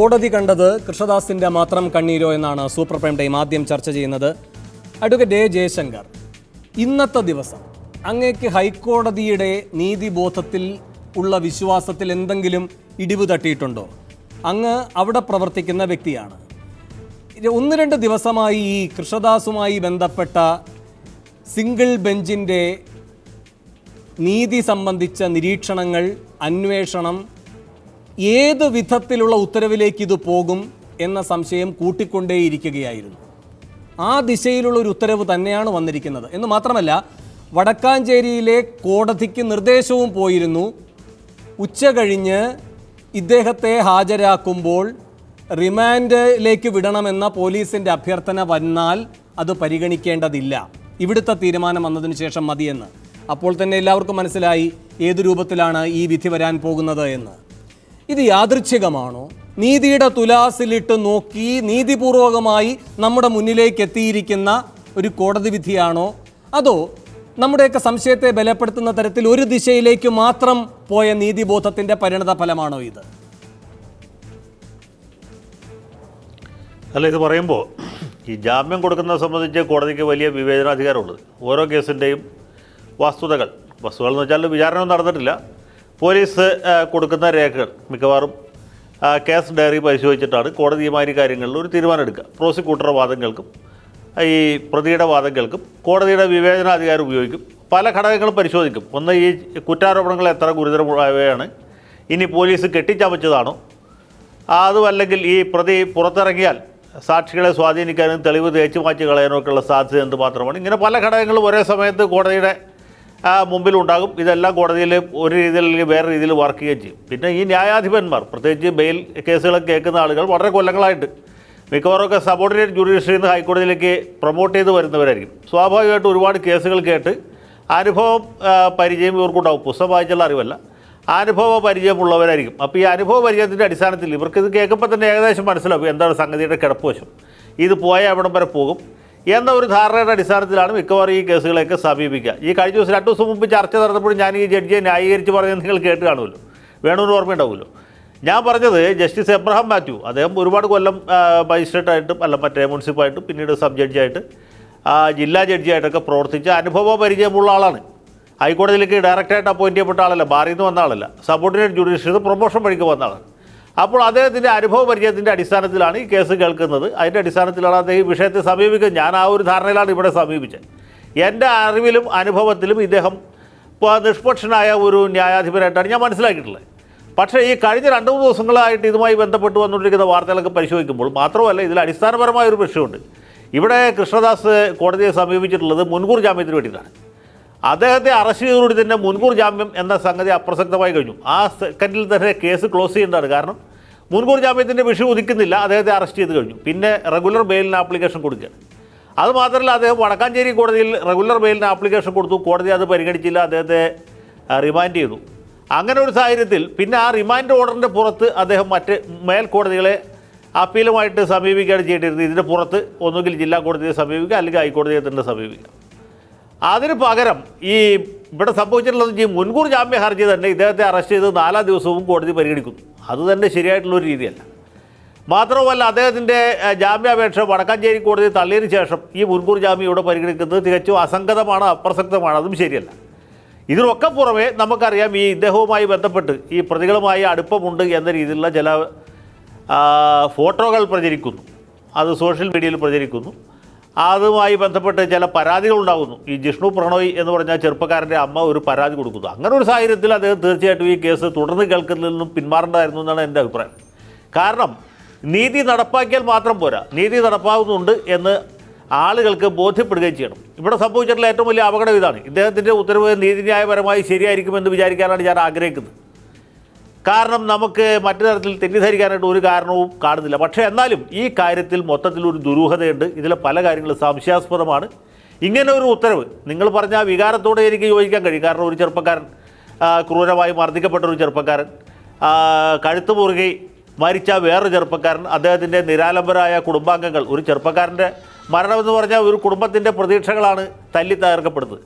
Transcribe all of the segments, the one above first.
കോടതി കണ്ടത് കൃഷ്ണദാസിൻ്റെ മാത്രം കണ്ണീരോ എന്നാണ് സൂപ്പർ പ്രൈം ടൈം ആദ്യം ചർച്ച ചെയ്യുന്നത്. അഡ്വക്കേറ്റ് എ ജയശങ്കർ, ഇന്നത്തെ ദിവസം അങ്ങേക്ക് ഹൈക്കോടതിയുടെ നീതിബോധത്തിൽ ഉള്ള വിശ്വാസത്തിൽ എന്തെങ്കിലും ഇടിവ് തട്ടിയിട്ടുണ്ടോ? അങ്ങ് അവിടെ പ്രവർത്തിക്കുന്ന വ്യക്തിയാണ്. 1-2 ദിവസമായി ഈ കൃഷ്ണദാസുമായി ബന്ധപ്പെട്ട സിംഗിൾ ബെഞ്ചിൻ്റെ നീതി സംബന്ധിച്ച നിരീക്ഷണങ്ങൾ, അന്വേഷണം ഏത് വിധത്തിലുള്ള ഉത്തരവിലേക്ക് ഇത് പോകും എന്ന സംശയം കൂട്ടിക്കൊണ്ടേയിരിക്കുകയായിരുന്നു. ആ ദിശയിലുള്ള ഒരു ഉത്തരവ് തന്നെയാണ് വന്നിരിക്കുന്നത് എന്ന് മാത്രമല്ല, വടക്കാഞ്ചേരിയിലെ കോടതിക്ക് നിർദ്ദേശവും പോയിരുന്നു. ഉച്ച കഴിഞ്ഞ് ഇദ്ദേഹത്തെ ഹാജരാക്കുമ്പോൾ റിമാൻഡിലേക്ക് വിടണമെന്ന പോലീസിൻ്റെ അഭ്യർത്ഥന വന്നാൽ അത് പരിഗണിക്കേണ്ടതില്ല, ഇവിടുത്തെ തീരുമാനം വന്നതിന് ശേഷം മതിയെന്ന്. അപ്പോൾ തന്നെ എല്ലാവർക്കും മനസ്സിലായി ഏത് രൂപത്തിലാണ് ഈ വിധി വരാൻ പോകുന്നത് എന്ന്. ഇത് യാദൃച്ഛികമാണോ? നീതിയുടെ തുലാസിലിട്ട് നോക്കി നീതിപൂർവകമായി നമ്മുടെ മുന്നിലേക്ക് എത്തിയിരിക്കുന്ന ഒരു കോടതി വിധിയാണോ? അതോ നമ്മുടെയൊക്കെ സംശയത്തെ ബലപ്പെടുത്തുന്ന തരത്തിൽ ഒരു ദിശയിലേക്ക് മാത്രം പോയ നീതിബോധത്തിൻ്റെ പരിണത ഫലമാണോ ഇത്? അല്ല, ഇത് പറയുമ്പോൾ ഈ ജാമ്യം കൊടുക്കുന്നത് സംബന്ധിച്ച് കോടതിക്ക് വലിയ വിവേചനാധികാരമുള്ളത്. ഓരോ കേസിൻ്റെയും വസ്തുതകൾ എന്ന് വെച്ചാൽ വിചാരണ നടന്നിട്ടില്ല. പോലീസ് കൊടുക്കുന്ന രേഖകൾ മിക്കവാറും കേസ് ഡയറി പരിശോധിച്ചിട്ടാണ് കോടതി ഈ കാര്യങ്ങളിൽ ഒരു തീരുമാനം എടുക്കുക. പ്രോസിക്യൂട്ടറുടെ വാദങ്ങൾക്കും ഈ പ്രതിയുടെ വാദങ്ങൾക്കും കോടതിയുടെ വിവേചനാധികാരം ഉപയോഗിക്കും. പല ഘടകങ്ങളും പരിശോധിക്കും. ഒന്ന്, ഈ കുറ്റാരോപണങ്ങൾ എത്ര ഗുരുതരമായവയാണ്, ഇനി പോലീസ് കെട്ടിച്ചമച്ചതാണോ, അതുമല്ലെങ്കിൽ ഈ പ്രതി പുറത്തിറങ്ങിയാൽ സാക്ഷികളെ സ്വാധീനിക്കാനും തെളിവ് തേച്ചു മാറ്റി കളയാനൊക്കെയുള്ള സാധ്യത എന്ത് മാത്രമാണ്. ഇങ്ങനെ പല ഘടകങ്ങളും ഒരേ സമയത്ത് കോടതിയുടെ മുമ്പിലുണ്ടാകും. ഇതെല്ലാം കോടതിയിൽ ഒരു രീതിയിൽ വേറെ രീതിയിൽ വർക്ക് ചെയ്യുകയും ചെയ്യും. പിന്നെ ഈ ന്യായാധിപന്മാർ, പ്രത്യേകിച്ച് ബെയിൽ കേസുകളൊക്കെ കേൾക്കുന്ന ആളുകൾ വളരെ കൊല്ലങ്ങളായിട്ട് മിക്കവാറൊക്കെ സബോർഡിനേറ്റ് ജുഡീഷ്യറിയിൽ നിന്ന് ഹൈക്കോടതിയിലേക്ക് പ്രൊമോട്ട് ചെയ്ത് വരുന്നവരായിരിക്കും. സ്വാഭാവികമായിട്ട് ഒരുപാട് കേസുകൾ കേട്ട് അനുഭവം പരിചയം ഇവർക്കുണ്ടാവും. പുസ്തകം വായിച്ചുള്ള അറിവല്ല, അനുഭവ പരിചയമുള്ളവരായിരിക്കും. അപ്പോൾ ഈ അനുഭവ പരിചയത്തിൻ്റെ അടിസ്ഥാനത്തിൽ ഇവർക്കിത് കേൾക്കുമ്പോൾ തന്നെ ഏകദേശം മനസ്സിലാവും എന്താണ് സംഗതിയുടെ കിടപ്പുവശം, ഇത് പോയാൽ എവിടം വരെ പോകും എന്ന ഒരു ധാരണയുടെ അടിസ്ഥാനത്തിലാണ് മിക്കവാറും ഈ കേസുകളെയൊക്കെ സമീപിക്കുക. ഈ കഴിഞ്ഞ ദിവസം 2 ദിവസം മുമ്പ് ചർച്ച നടന്നപ്പോഴും ഞാൻ ഈ ജഡ്ജിയെ ന്യായീകരിച്ച് പറഞ്ഞത് നിങ്ങൾ കേട്ട് കാണുമല്ലോ, വേണമെന്ന് ഓർമ്മയുണ്ടാവുമല്ലോ. ഞാൻ പറഞ്ഞത് ജസ്റ്റിസ് എബ്രഹാം മാത്യു, അദ്ദേഹം ഒരുപാട് കൊല്ലം മജിസ്ട്രേറ്റായിട്ടും മുനിസിപ്പായിട്ടും പിന്നീട് സബ് ജഡ്ജിയായിട്ട് ജില്ലാ ജഡ്ജിയായിട്ടൊക്കെ പ്രവർത്തിച്ച അനുഭവ പരിചയമുള്ള ആളാണ്. ഹൈക്കോടതിയിലേക്ക് ഡയറക്റ്റായിട്ട് അപ്പോയിൻ്റ് ചെയ്യപ്പെട്ട ആളല്ല, ബാറിൽ നിന്ന് വന്ന ആളല്ല, സബോർഡിനേറ്റ് ജുഡീഷ്യറി പ്രൊമോഷൻ വഴിക്ക് വന്ന ആളാണ്. അപ്പോൾ അദ്ദേഹത്തിൻ്റെ അനുഭവ പരിചയത്തിൻ്റെ അടിസ്ഥാനത്തിലാണ് ഈ കേസ് കേൾക്കുന്നത്. അതിൻ്റെ അടിസ്ഥാനത്തിലാണ് അദ്ദേഹം ഈ വിഷയത്തെ സമീപിക്കുന്നത്. ഞാൻ ആ ഒരു ധാരണയിലാണ് ഇവിടെ സമീപിച്ചത്. എൻ്റെ അറിവിലും അനുഭവത്തിലും ഇദ്ദേഹം നിഷ്പക്ഷനായ ഒരു ന്യായാധിപനായിട്ടാണ് ഞാൻ മനസ്സിലാക്കിയിട്ടുള്ളത്. പക്ഷേ ഈ കഴിഞ്ഞ 2-3 ദിവസങ്ങളായിട്ട് ഇതുമായി ബന്ധപ്പെട്ട് വന്നുകൊണ്ടിരിക്കുന്ന വാർത്തകളൊക്കെ പരിശോധിക്കുമ്പോൾ മാത്രമല്ല, ഇതിൽ അടിസ്ഥാനപരമായൊരു പ്രശ്നമുണ്ട്. ഇവിടെ കൃഷ്ണദാസ് കോടതിയെ സമീപിച്ചിട്ടുള്ളത് മുൻകൂർ ജാമ്യത്തിന് വേണ്ടിയിട്ടാണ്. അദ്ദേഹത്തെ അറസ്റ്റ് ചെയ്തതോടുകൂടി തന്നെ മുൻകൂർ ജാമ്യം എന്ന സംഗതി അപ്രസക്തമായി കഴിഞ്ഞു. ആ സെക്കൻഡിൽ തന്നെ കേസ് ക്ലോസ് ചെയ്യേണ്ടതാണ്. കാരണം മുൻകൂർ ജാമ്യത്തിൻ്റെ വിഷയം ഉദിക്കുന്നില്ല, അദ്ദേഹത്തെ അറസ്റ്റ് ചെയ്ത് കഴിഞ്ഞു. പിന്നെ റെഗുലർ ബെയിലിന് ആപ്ലിക്കേഷൻ കൊടുക്കുകയാണ്. അതുമാത്രമല്ല, അദ്ദേഹം വടക്കാഞ്ചേരി കോടതിയിൽ റെഗുലർ ബെയിലിന് ആപ്ലിക്കേഷൻ കൊടുത്തു. കോടതി അത് പരിഗണിച്ചില്ല, അദ്ദേഹത്തെ റിമാൻഡ് ചെയ്തു. അങ്ങനെ ഒരു സാഹചര്യത്തിൽ പിന്നെ ആ റിമാൻഡ് ഓർഡറിൻ്റെ പുറത്ത് അദ്ദേഹം മറ്റ് മേൽക്കോടതികളെ അപ്പീലുമായിട്ട് സമീപിക്കുകയാണ് ചെയ്തിരുന്നത്. ഇതിൻ്റെ പുറത്ത് ഒന്നുകിൽ ജില്ലാ കോടതിയെ സമീപിക്കുക, അല്ലെങ്കിൽ ഹൈക്കോടതിയെ തന്നെ സമീപിക്കുക. അതിന് പകരം ഈ ഇവിടെ സംഭവിച്ചിട്ടുള്ളത് ഈ മുൻകൂർ ജാമ്യ ഹർജി തന്നെ ഇദ്ദേഹത്തെ അറസ്റ്റ് ചെയ്ത് 4 ദിവസവും കോടതി പരിഗണിക്കുന്നു. അതുതന്നെ ശരിയായിട്ടുള്ളൊരു രീതിയല്ല. മാത്രവുമല്ല, അദ്ദേഹത്തിൻ്റെ ജാമ്യാപേക്ഷ വടക്കാഞ്ചേരി കോടതി തള്ളിയതിന് ശേഷം ഈ മുൻകൂർ ജാമ്യം ഇവിടെ പരിഗണിക്കുന്നത് തികച്ചും അസംഗതമാണ്, അപ്രസക്തമാണ്. അതും ശരിയല്ല. ഇതിനൊക്കെ പുറമെ നമുക്കറിയാം, ഈ ഇദ്ദേഹവുമായി ബന്ധപ്പെട്ട് ഈ പ്രതികളുമായി അടുപ്പമുണ്ട് എന്ന രീതിയിലുള്ള ചില ഫോട്ടോകൾ പ്രചരിക്കുന്നു. അത് സോഷ്യൽ മീഡിയയിൽ പ്രചരിക്കുന്നു. അതുമായി ബന്ധപ്പെട്ട് ചില പരാതികളുണ്ടാകുന്നു. ഈ ജിഷ്ണു പ്രണോയ് എന്ന് പറഞ്ഞ ചെറുപ്പക്കാരൻ്റെ അമ്മ ഒരു പരാതി കൊടുക്കുന്നു. അങ്ങനെ ഒരു സാഹചര്യത്തിൽ അദ്ദേഹം തീർച്ചയായിട്ടും ഈ കേസ് തുടർന്ന് കേൾക്കുന്നതിൽ നിന്നും പിന്മാറേണ്ടതായിരുന്നു എന്നാണ് എൻ്റെ അഭിപ്രായം. കാരണം നീതി നടപ്പാക്കിയാൽ മാത്രം പോരാ, നീതി നടപ്പാകുന്നുണ്ട് എന്ന് ആളുകൾക്ക് ബോധ്യപ്പെടുകയും ചെയ്യണം. ഇവിടെ സംഭവിച്ചിട്ടുള്ള ഏറ്റവും വലിയ അപകടം ഇതാണ്. ഇദ്ദേഹത്തിൻ്റെ ഉത്തരവ് നീതിന്യായപരമായി ശരിയായിരിക്കുമെന്ന് വിചാരിക്കാനാണ് ഞാൻ ആഗ്രഹിക്കുന്നത്. കാരണം നമുക്ക് മറ്റു തരത്തിൽ തെറ്റിദ്ധരിക്കാനായിട്ട് ഒരു കാരണവും കാണുന്നില്ല. പക്ഷേ എന്നാലും ഈ കാര്യത്തിൽ മൊത്തത്തിലൊരു ദുരൂഹതയുണ്ട്. ഇതിലെ പല കാര്യങ്ങളും സംശയാസ്പദമാണ്. ഇങ്ങനെ ഒരു ഉത്തരവ് നിങ്ങൾ പറഞ്ഞ വികാരത്തോടെ എനിക്ക് യോജിക്കാൻ കഴിയും. കാരണം ഒരു ചെറുപ്പക്കാരൻ, ക്രൂരമായി മർദ്ദിക്കപ്പെട്ടൊരു ചെറുപ്പക്കാരൻ, കഴുത്ത് മുറുകി മരിച്ച വേറൊരു ചെറുപ്പക്കാരൻ, അദ്ദേഹത്തിൻ്റെ നിരാലംബരായ കുടുംബാംഗങ്ങൾ, ഒരു ചെറുപ്പക്കാരൻ്റെ മരണമെന്ന് പറഞ്ഞാൽ ഒരു കുടുംബത്തിൻ്റെ പ്രതീക്ഷകളാണ് തല്ലി തകർക്കപ്പെടുന്നത്.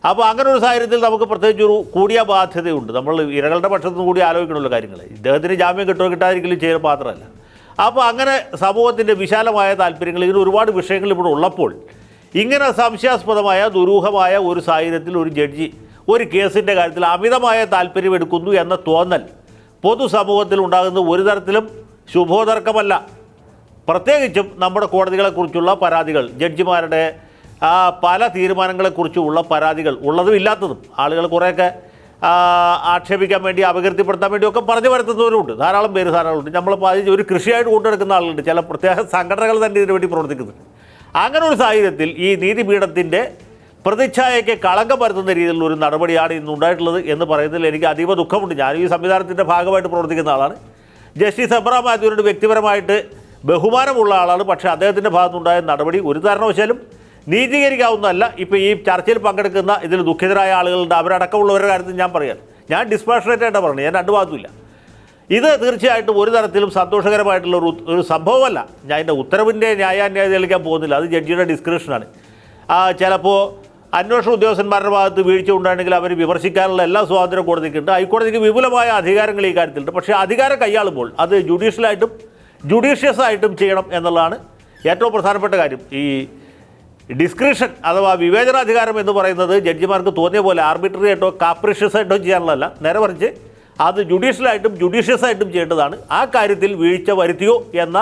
അപ്പോൾ അങ്ങനെ ഒരു സാഹചര്യത്തിൽ നമുക്ക് പ്രത്യേകിച്ചൊരു കൂടിയ ബാധ്യതയുണ്ട്. നമ്മൾ ഇരകളുടെ പക്ഷത്തു നിന്ന് കൂടി ആലോചിക്കണമല്ലോ കാര്യങ്ങൾ. ഇദ്ദേഹത്തിന് ജാമ്യം കിട്ടുമോ കിട്ടാതിരിക്കലും ചെയ്യുക മാത്രമല്ല, അപ്പോൾ അങ്ങനെ സമൂഹത്തിൻ്റെ വിശാലമായ താല്പര്യങ്ങൾ, ഇങ്ങനെ ഒരുപാട് വിഷയങ്ങൾ ഇവിടെ ഉള്ളപ്പോൾ ഇങ്ങനെ സംശയാസ്പദമായ ദുരൂഹമായ ഒരു സാഹചര്യത്തിൽ ഒരു ജഡ്ജി ഒരു കേസിൻ്റെ കാര്യത്തിൽ അമിതമായ താല്പര്യമെടുക്കുന്നു എന്ന തോന്നൽ പൊതുസമൂഹത്തിൽ ഉണ്ടാകുന്ന ഒരു തരത്തിലും ശുഭോദർക്കമല്ല. പ്രത്യേകിച്ചും നമ്മുടെ കോടതികളെക്കുറിച്ചുള്ള പരാതികൾ, ജഡ്ജിമാരുടെ പല തീരുമാനങ്ങളെക്കുറിച്ചുള്ള പരാതികൾ, ഉള്ളതും ഇല്ലാത്തതും, ആളുകൾ കുറേയൊക്കെ ആക്ഷേപിക്കാൻ വേണ്ടി അപകീർത്തിപ്പെടുത്താൻ വേണ്ടിയൊക്കെ പറഞ്ഞു വരുത്തുന്നവരുണ്ട്, ധാരാളം ഉണ്ട്. നമ്മളിപ്പോൾ ഒരു കൃഷിയായിട്ട് കൊണ്ടെടുക്കുന്ന ആളുണ്ട്, ചില പ്രത്യേക സംഘടനകൾ തന്നെ ഇതിനു വേണ്ടി പ്രവർത്തിക്കുന്നുണ്ട്. അങ്ങനെ ഒരു സാഹചര്യത്തിൽ ഈ നീതിപീഠത്തിൻ്റെ പ്രതിച്ഛായയ്ക്ക് കളങ്കം വരുത്തുന്ന രീതിയിലുള്ള ഒരു നടപടിയാണ് ഇന്നുണ്ടായിട്ടുള്ളത് എന്ന് പറയുന്നതിൽ എനിക്ക് അതീവ ദുഃഖമുണ്ട്. ഞാൻ ഈ സംവിധാനത്തിൻ്റെ ഭാഗമായിട്ട് പ്രവർത്തിക്കുന്ന ആളാണ്. ജസ്റ്റിസ് എബ്രഹാം മാത്യുവിനോട് വ്യക്തിപരമായിട്ട് ബഹുമാനമുള്ള ആളാണ്. പക്ഷേ അദ്ദേഹത്തിൻ്റെ ഭാഗത്തുനിന്നുണ്ടായ നടപടി ഒരു കാരണവശാലും നീതീകരിക്കാവുന്നതല്ല. ഇപ്പോൾ ഈ ചർച്ചയിൽ പങ്കെടുക്കുന്ന ഇതിൽ ദുഃഖിതരായ ആളുകളുണ്ട്, അവരടക്കമുള്ളവരുടെ കാര്യത്തിൽ ഞാൻ പറയാൻ, ഞാൻ ഡിസ്പാഷനേറ്റായിട്ടാണ് പറഞ്ഞത്, ഞാൻ രണ്ട് ഭാഗത്തുമില്ല. ഇത് തീർച്ചയായിട്ടും ഒരു തരത്തിലും സന്തോഷകരമായിട്ടുള്ള ഒരു സംഭവമല്ല. ഞാൻ എൻ്റെ ഉത്തരവിൻ്റെ ന്യായാന്യായതയിലേക്കാൻ പോകുന്നില്ല, അത് ജഡ്ജിയുടെ ഡിസ്ക്രിപ്ഷനാണ്. ചിലപ്പോൾ അന്വേഷണ ഉദ്യോഗസ്ഥന്മാരുടെ ഭാഗത്ത് വീഴ്ച ഉണ്ടാണെങ്കിൽ അവർ വിമർശിക്കാനുള്ള എല്ലാ സ്വാതന്ത്ര്യം കോടതിക്കുണ്ട്. ഹൈക്കോടതിക്ക് വിപുലമായ അധികാരങ്ങൾ ഈ കാര്യത്തിലുണ്ട്. പക്ഷേ അധികാരം കൈയാളുമ്പോൾ അത് ജുഡീഷ്യലായിട്ടും ജുഡീഷ്യസായിട്ടും ചെയ്യണം എന്നുള്ളതാണ് ഏറ്റവും പ്രധാനപ്പെട്ട കാര്യം. ഈ ഡിസ്ക്രിപ്ഷൻ അഥവാ വിവേചനാധികാരം എന്ന് പറയുന്നത് ജഡ്ജിമാർക്ക് തോന്നിയ പോലെ ആർബിട്രറി ആയിട്ടോ കാപ്രിഷ്യസ് ആയിട്ടോ ചെയ്യാനുള്ളതല്ല, നേരെ മറിച്ച് അത് ജുഡീഷ്യലായിട്ടും ജുഡീഷ്യസായിട്ടും ചെയ്യേണ്ടതാണ്. ആ കാര്യത്തിൽ വീഴ്ച വരുത്തിയോ എന്ന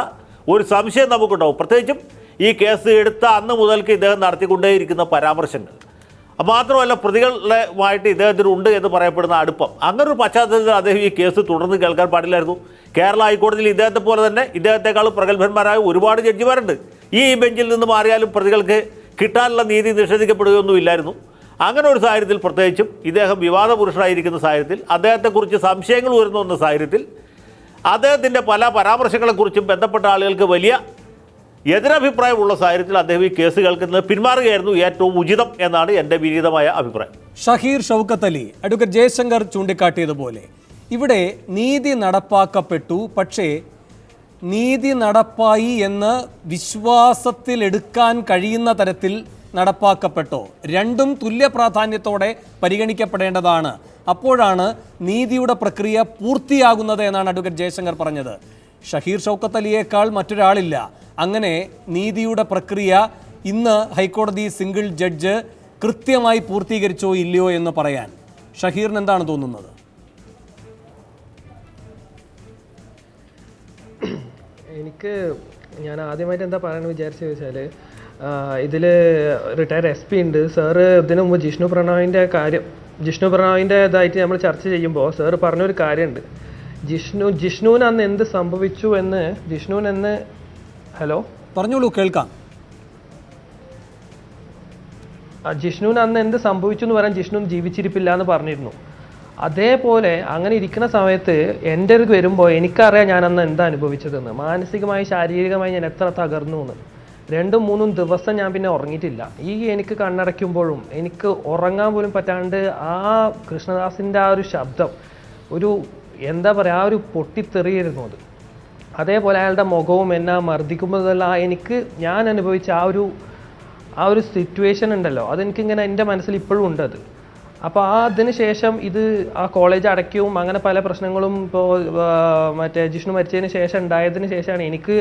ഒരു സംശയം നമുക്കുണ്ടാവും. പ്രത്യേകിച്ചും ഈ കേസ് എടുത്ത അന്ന് മുതൽക്ക് ഇദ്ദേഹം നടത്തിക്കൊണ്ടേയിരിക്കുന്ന പരാമർശങ്ങൾ, മാത്രമല്ല പ്രതികളുമായിട്ട് ഇദ്ദേഹത്തിനുണ്ട് എന്ന് പറയപ്പെടുന്ന അടുപ്പം, അങ്ങനൊരു പശ്ചാത്തലത്തിൽ അദ്ദേഹം ഈ കേസ് തുടർന്ന് കേൾക്കാൻ പാടില്ലായിരുന്നു. കേരള ഹൈക്കോടതിയിൽ ഇദ്ദേഹത്തെ പോലെ തന്നെ ഇദ്ദേഹത്തെക്കാൾ പ്രഗത്ഭന്മാരായ ഒരുപാട് ജഡ്ജിമാരുണ്ട്. ഈ ബെഞ്ചിൽ നിന്ന് മാറിയാലും പ്രതികൾക്ക് കിട്ടാനുള്ള നീതി നിഷേധിക്കപ്പെടുകയൊന്നുമില്ലായിരുന്നു. അങ്ങനെ ഒരു സാഹചര്യത്തിൽ, പ്രത്യേകിച്ചും ഇദ്ദേഹം വിവാദ പുരുഷനായിരിക്കുന്ന സാഹചര്യത്തിൽ, അദ്ദേഹത്തെക്കുറിച്ച് സംശയങ്ങൾ ഉയർന്നു സാഹചര്യത്തിൽ, അദ്ദേഹത്തിൻ്റെ പല പരാമർശങ്ങളെക്കുറിച്ചും ബന്ധപ്പെട്ട ആളുകൾക്ക് വലിയ എതിരഭിപ്രായമുള്ള സാഹചര്യത്തിൽ അദ്ദേഹം ഈ കേസ് കേൾക്കുന്നത് പിന്മാറുകയായിരുന്നു ഏറ്റവും ഉചിതം എന്നാണ് എൻ്റെ വിനീതമായ അഭിപ്രായം. ഷഹീർ ഷൗക്കത്ത് അലി, അഡ്വക്കേറ്റ് ജയശങ്കർ ചൂണ്ടിക്കാട്ടിയതുപോലെ ഇവിടെ നീതി നടപ്പാക്കപ്പെട്ടു, പക്ഷേ നീതി നടപ്പായി എന്ന് വിശ്വാസത്തിലെടുക്കാൻ കഴിയുന്ന തരത്തിൽ നടപ്പാക്കപ്പെട്ടോ? രണ്ടും തുല്യ പ്രാധാന്യത്തോടെ പരിഗണിക്കപ്പെടേണ്ടതാണ്. അപ്പോഴാണ് നീതിയുടെ പ്രക്രിയ പൂർത്തിയാകുന്നത് എന്നാണ് അഡ്വക്കേറ്റ് ജയശങ്കർ പറഞ്ഞത്. ഷഹീർ ഷൗക്കത്ത് അലിയേക്കാൾ മറ്റൊരാളില്ല. അങ്ങനെ നീതിയുടെ പ്രക്രിയ ഇന്ന് ഹൈക്കോടതി സിംഗിൾ ജഡ്ജ് കൃത്യമായി പൂർത്തീകരിച്ചോ ഇല്ലയോ എന്ന് പറയാൻ ഷഹീറിന് എന്താണ് തോന്നുന്നത്? ഞാൻ ആദ്യമായിട്ട് എന്താ പറയാമെന്ന് വിചാരിച്ചു ചോദിച്ചാൽ, ഇതിൽ റിട്ടയർഡ് SP ഉണ്ട് സാറ്. ഇതിനു മുമ്പ് ജിഷ്ണു പ്രണോയിൻ്റെ ഇതായിട്ട് നമ്മൾ ചർച്ച ചെയ്യുമ്പോൾ സാറ് പറഞ്ഞൊരു കാര്യമുണ്ട്. ജിഷ്ണുവിന് അന്ന് എന്ത് സംഭവിച്ചു എന്ന് ഹലോ പറഞ്ഞോളൂ, കേൾക്കാം. ജിഷ്ണുവിന് അന്ന് എന്ത് സംഭവിച്ചു എന്ന് പറയാൻ ജിഷ്ണു ജീവിച്ചിരിപ്പില്ല എന്ന് പറഞ്ഞിരുന്നു. അതേപോലെ അങ്ങനെ ഇരിക്കുന്ന സമയത്ത് എൻ്റെ അടുത്ത് വരുമ്പോൾ എനിക്കറിയാം ഞാൻ അന്ന് എന്താ അനുഭവിച്ചതെന്ന്. മാനസികമായി ശാരീരികമായി ഞാൻ എത്ര തകർന്നു എന്ന്. 2-3 ദിവസം ഞാൻ പിന്നെ ഉറങ്ങിയിട്ടില്ല. എനിക്ക് കണ്ണടയ്ക്കുമ്പോഴും എനിക്ക് ഉറങ്ങാൻ പോലും പറ്റാണ്ട് ആ കൃഷ്ണദാസിൻ്റെ ആ ഒരു ശബ്ദം, ഒരു എന്താ പറയുക, ആ ഒരു പൊട്ടിത്തെറിയായിരുന്നു അത്. അതേപോലെ അയാളുടെ മുഖവും എന്നെ മർദ്ദിക്കുമ്പോഴെല്ലാം ഞാൻ അനുഭവിച്ച ആ ഒരു സിറ്റുവേഷൻ ഉണ്ടല്ലോ, അതെനിക്കിങ്ങനെ എൻ്റെ മനസ്സിൽ ഇപ്പോഴും ഉണ്ട് അത്. അപ്പോൾ അതിന് ശേഷം ആ കോളേജ് അടയ്ക്കും, അങ്ങനെ പല പ്രശ്നങ്ങളും ഇപ്പോൾ മറ്റേ ജിഷ്ണു മരിച്ചതിന് ശേഷം ഉണ്ടായതിന് ശേഷമാണ് എനിക്ക്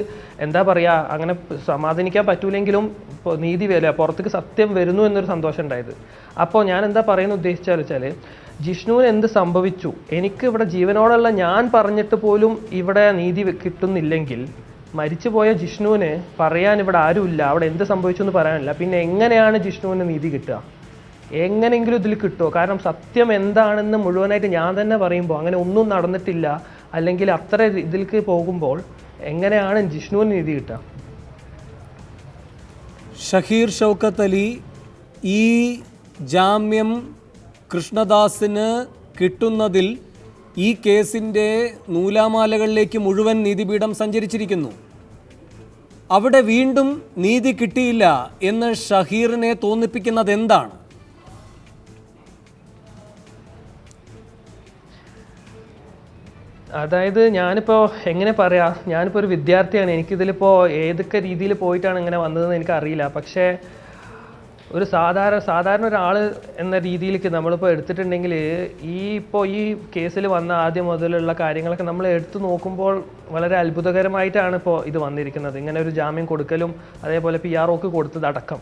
എന്താ പറയുക, അങ്ങനെ സമാധാനിക്കാൻ പറ്റൂലെങ്കിലും ഇപ്പോൾ നീതി വരില്ല, പുറത്തേക്ക് സത്യം വരുന്നു എന്നൊരു സന്തോഷം ഉണ്ടായത്. അപ്പോൾ ഞാൻ എന്താ പറയുന്നത് ഉദ്ദേശിച്ചാൽ ജിഷ്ണുവിന് എന്ത് സംഭവിച്ചു, എനിക്ക് ഇവിടെ ജീവനോടുള്ള ഞാൻ പറഞ്ഞിട്ട് പോലും ഇവിടെ നീതി കിട്ടുന്നില്ലെങ്കിൽ, മരിച്ചുപോയ ജിഷ്ണുവിന് പറയാൻ ഇവിടെ ആരുമില്ല, അവിടെ എന്ത് സംഭവിച്ചു എന്ന് പറയാനില്ല, പിന്നെ എങ്ങനെയാണ് ജിഷ്ണുവിന് നീതി കിട്ടുക? എങ്ങനെയെങ്കിലും ഇതിൽ കിട്ടുമോ? കാരണം സത്യം എന്താണെന്ന് മുഴുവനായിട്ട് ഞാൻ തന്നെ പറയുമ്പോൾ അങ്ങനെ ഒന്നും നടന്നിട്ടില്ല, അല്ലെങ്കിൽ അത്ര ഇതിലേക്ക് പോകുമ്പോൾ എങ്ങനെയാണ് ജിഷ്ണുവിന് നീതി കിട്ടുക? ഷഹീർ ഷൗക്കത്ത് അലി, ഈ ജാമ്യം കൃഷ്ണദാസിന് കിട്ടുന്നതിൽ ഈ കേസിൻ്റെ നൂലാമാലകളിലേക്ക് മുഴുവൻ നീതിപീഠം സഞ്ചരിച്ചിരിക്കുന്നു. അവിടെ വീണ്ടും നീതി കിട്ടിയില്ല എന്ന് ഷഹീറിനെ തോന്നിപ്പിക്കുന്നത് എന്താണ്? അതായത് ഞാനിപ്പോൾ എങ്ങനെ പറയാം, ഞാനിപ്പോൾ ഒരു വിദ്യാർത്ഥിയാണ്. എനിക്കിതിലിപ്പോൾ ഏതൊക്കെ രീതിയിൽ പോയിട്ടാണ് ഇങ്ങനെ വന്നതെന്ന് എനിക്കറിയില്ല. പക്ഷേ ഒരു സാധാരണ ഒരാൾ എന്ന രീതിയിലേക്ക് നമ്മളിപ്പോൾ എടുത്തിട്ടുണ്ടെങ്കിൽ ഈ കേസിൽ വന്ന ആദ്യം മുതലുള്ള കാര്യങ്ങളൊക്കെ നമ്മൾ എടുത്തു നോക്കുമ്പോൾ വളരെ അത്ഭുതകരമായിട്ടാണ് ഇപ്പോൾ ഇത് വന്നിരിക്കുന്നത്. ഇങ്ങനെ ഒരു ജാമ്യം കൊടുക്കലും അതേപോലെ PROക്ക് കൊടുത്തതടക്കം.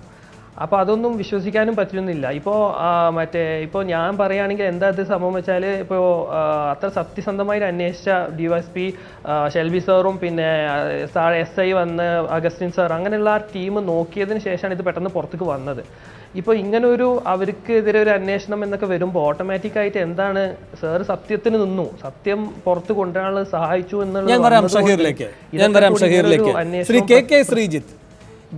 അപ്പോൾ അതൊന്നും വിശ്വസിക്കാനും പറ്റുന്നില്ല. ഇപ്പോൾ ഞാൻ പറയുകയാണെങ്കിൽ എന്താ ഇത് സംഭവം വെച്ചാൽ, ഇപ്പോൾ അത്ര സത്യസന്ധമായിട്ട് അന്വേഷിച്ച DYSP ഷെൽബി സാറും പിന്നെ SI വന്ന് അഗസ്റ്റിൻ സാർ അങ്ങനെയുള്ള ആ ടീം നോക്കിയതിന് ശേഷമാണ് ഇത് പെട്ടെന്ന് പുറത്തേക്ക് വന്നത്. ഇപ്പോൾ ഇങ്ങനൊരു അവർക്കെതിരെ ഒരു അന്വേഷണം എന്നൊക്കെ വരുമ്പോൾ ഓട്ടോമാറ്റിക്കായിട്ട് എന്താണ്, സാർ സത്യത്തിന് നിന്നു, സത്യം പുറത്ത് കൊണ്ടുവരാൻ സഹായിച്ചു എന്നുള്ളത്. ഞാൻ വരാം ഷഹീറിലേക്ക്. ശ്രീ KK ശ്രീജിത്ത്,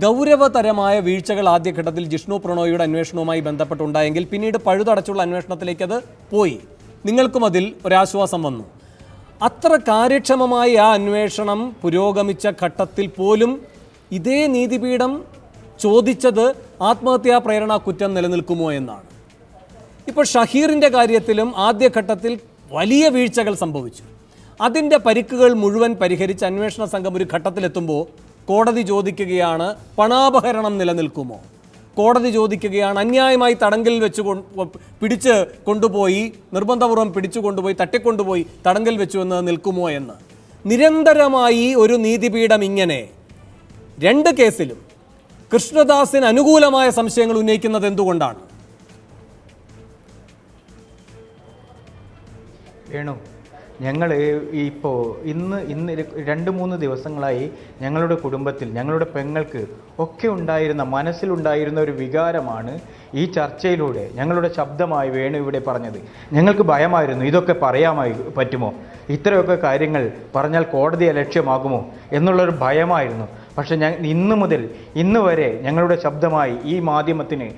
ഗൗരവതരമായ വീഴ്ചകൾ ആദ്യഘട്ടത്തിൽ ജിഷ്ണു പ്രണോയിയുടെ അന്വേഷണവുമായി ബന്ധപ്പെട്ടുണ്ടായെങ്കിൽ പിന്നീട് പഴുതടച്ചുള്ള അന്വേഷണത്തിലേക്ക് അത് പോയി. നിങ്ങൾക്കും അതിൽ ഒരാശ്വാസം വന്നു. അത്ര കാര്യക്ഷമമായി ആ അന്വേഷണം പുരോഗമിച്ച ഘട്ടത്തിൽ പോലും ഇതേ നീതിപീഠം ചോദിച്ചത് ആത്മഹത്യാ പ്രേരണ കുറ്റം നിലനിൽക്കുമോ എന്നാണ്. ഇപ്പോൾ ഷഹീറിൻ്റെ കാര്യത്തിലും ആദ്യഘട്ടത്തിൽ വലിയ വീഴ്ചകൾ സംഭവിച്ചു. അതിൻ്റെ പരിക്കുകൾ മുഴുവൻ പരിഹരിച്ച് അന്വേഷണ സംഘം ഒരു ഘട്ടത്തിലെത്തുമ്പോൾ കോടതി ചോദിക്കുകയാണ് പണാപഹരണം നിലനിൽക്കുമോ, കോടതി ചോദിക്കുകയാണ് അന്യായമായി തടങ്കലിൽ വെച്ച് പിടിച്ച് കൊണ്ടുപോയി, നിർബന്ധപൂർവ്വം പിടിച്ചു കൊണ്ടുപോയി തട്ടിക്കൊണ്ടുപോയി തടങ്കലിൽ വെച്ചു എന്ന് നിൽക്കുമോ എന്ന്. നിരന്തരമായി ഒരു നീതിപീഠം ഇങ്ങനെ രണ്ട് കേസിലും കൃഷ്ണദാസിന് അനുകൂലമായ സംശയങ്ങൾ ഉന്നയിക്കുന്നത് എന്തുകൊണ്ടാണ്? വേണു, ഞങ്ങൾ ഇപ്പോൾ ഇന്ന് 2-3 ദിവസങ്ങളായി ഞങ്ങളുടെ കുടുംബത്തിൽ ഞങ്ങളുടെ പെങ്ങൾക്ക് ഒക്കെ മനസ്സിലുണ്ടായിരുന്ന ഒരു വികാരമാണ് ഈ ചർച്ചയിലൂടെ ഞങ്ങളുടെ ശബ്ദമായി വേണു ഇവിടെ പറഞ്ഞത്. ഞങ്ങൾക്ക് ഭയമായിരുന്നു, ഇതൊക്കെ പറ്റുമോ, ഇത്രയൊക്കെ കാര്യങ്ങൾ പറഞ്ഞാൽ കോടതി അലക്ഷ്യമാകുമോ എന്നുള്ളൊരു ഭയമായിരുന്നു. പക്ഷെ ഇന്ന് മുതൽ ഇന്ന് വരെ ഞങ്ങളുടെ ശബ്ദമായി ഈ മാധ്യമത്തിന്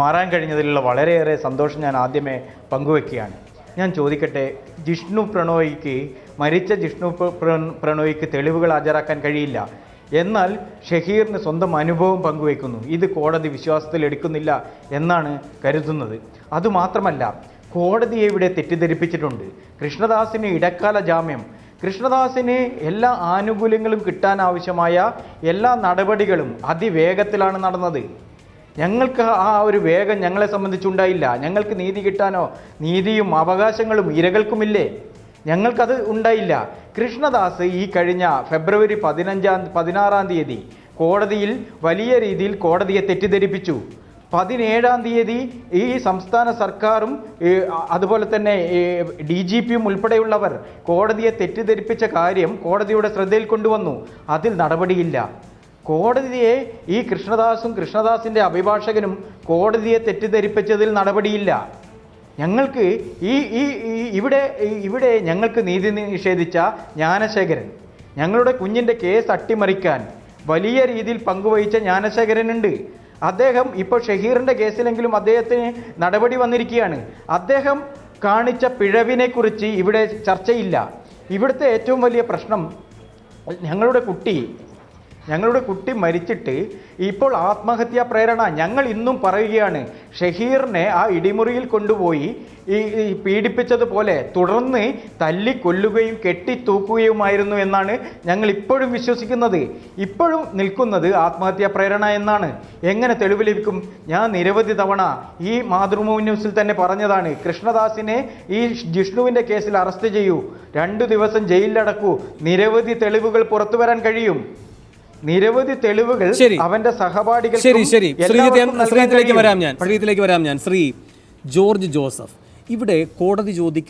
മാറാൻ കഴിഞ്ഞതിലുള്ള വളരെയേറെ സന്തോഷം ഞാൻ ആദ്യമേ പങ്കുവെക്കുകയാണ്. ഞാൻ ചോദിക്കട്ടെ, മരിച്ച ജിഷ്ണു പ്രണോയിക്ക് തെളിവുകൾ ഹാജരാക്കാൻ കഴിയില്ല, എന്നാൽ ഷഹീറിന് സ്വന്തം അനുഭവം പങ്കുവയ്ക്കുന്നു. ഇത് കോടതി വിശ്വാസത്തിൽ എടുക്കുന്നില്ല എന്നാണ് കരുതുന്നത്. അതുമാത്രമല്ല, കോടതിയെ ഇവിടെ തെറ്റിദ്ധരിപ്പിച്ചിട്ടുണ്ട്. കൃഷ്ണദാസിന് ഇടക്കാല ജാമ്യം, കൃഷ്ണദാസിന് എല്ലാ ആനുകൂല്യങ്ങളും കിട്ടാനാവശ്യമായ എല്ലാ നടപടികളും അതിവേഗത്തിലാണ് നടന്നത്. ഞങ്ങൾക്ക് ആ ഒരു വേഗം ഞങ്ങളെ സംബന്ധിച്ചുണ്ടായില്ല. ഞങ്ങൾക്ക് നീതി കിട്ടാനോ നീതിയും അവകാശങ്ങളും ഇരകൾക്കുമില്ലേ, ഞങ്ങൾക്കത് ഉണ്ടായില്ല. കൃഷ്ണദാസ് ഈ കഴിഞ്ഞ ഫെബ്രുവരി 16-ാം തീയതി കോടതിയിൽ വലിയ രീതിയിൽ കോടതിയെ തെറ്റിദ്ധരിപ്പിച്ചു. 17-ാം തീയതി ഈ സംസ്ഥാന സർക്കാരും അതുപോലെ തന്നെ DGPയും ഉൾപ്പെടെയുള്ളവർ കോടതിയെ തെറ്റിദ്ധരിപ്പിച്ച കാര്യം കോടതിയുടെ ശ്രദ്ധയിൽ കൊണ്ടുവന്നു. അതിൽ നടപടിയില്ല. കോടതിയെ ഈ കൃഷ്ണദാസിൻ്റെ അഭിഭാഷകനും കോടതിയെ തെറ്റിദ്ധരിപ്പിച്ചതിൽ നടപടിയില്ല. ഞങ്ങൾക്ക് ഇവിടെ ഞങ്ങൾക്ക് നീതി നിഷേധിച്ച ജ്ഞാനശേഖരൻ, ഞങ്ങളുടെ കുഞ്ഞിൻ്റെ കേസ് അട്ടിമറിക്കാൻ വലിയ രീതിയിൽ പങ്കുവഹിച്ച ജ്ഞാനശേഖരനുണ്ട്. അദ്ദേഹം ഇപ്പോൾ ഷഹീറിൻ്റെ കേസിലെങ്കിലും അദ്ദേഹത്തിന് നടപടി വന്നിരിക്കുകയാണ്. അദ്ദേഹം കാണിച്ച പിഴവിനെക്കുറിച്ച് ഇവിടെ ചർച്ചയില്ല. ഇവിടുത്തെ ഏറ്റവും വലിയ പ്രശ്നം ഞങ്ങളുടെ കുട്ടി മരിച്ചിട്ട് ഇപ്പോൾ ആത്മഹത്യാ പ്രേരണ. ഞങ്ങൾ ഇന്നും പറയുകയാണ്, ഷഹീറിനെ ആ ഇടിമുറിയിൽ കൊണ്ടുപോയി പീഡിപ്പിച്ചതുപോലെ തുടർന്ന് തല്ലിക്കൊല്ലുകയും കെട്ടിത്തൂക്കുകയുമായിരുന്നു എന്നാണ് ഞങ്ങൾ ഇപ്പോഴും വിശ്വസിക്കുന്നത്. ഇപ്പോഴും നിൽക്കുന്നത് ആത്മഹത്യാ പ്രേരണ എന്നാണ്. എങ്ങനെ തെളിവ് ലഭിക്കും? ഞാൻ നിരവധി തവണ ഈ മാതൃഭൂമി ന്യൂസിൽ തന്നെ പറഞ്ഞതാണ്, കൃഷ്ണദാസിനെ ഈ ജിഷ്ണുവിൻ്റെ കേസിൽ അറസ്റ്റ് ചെയ്യൂ, 2 ദിവസം ജയിലിലടക്കൂ, നിരവധി തെളിവുകൾ പുറത്തു വരാൻ കഴിയും. നിരവധി തെളിവുകൾ അവന്റെ സഹപാഠികൾ. ശ്രീ ജോർജ് ജോസഫ്, ഇവിടെ കോടതി ചോദിക്കുന്ന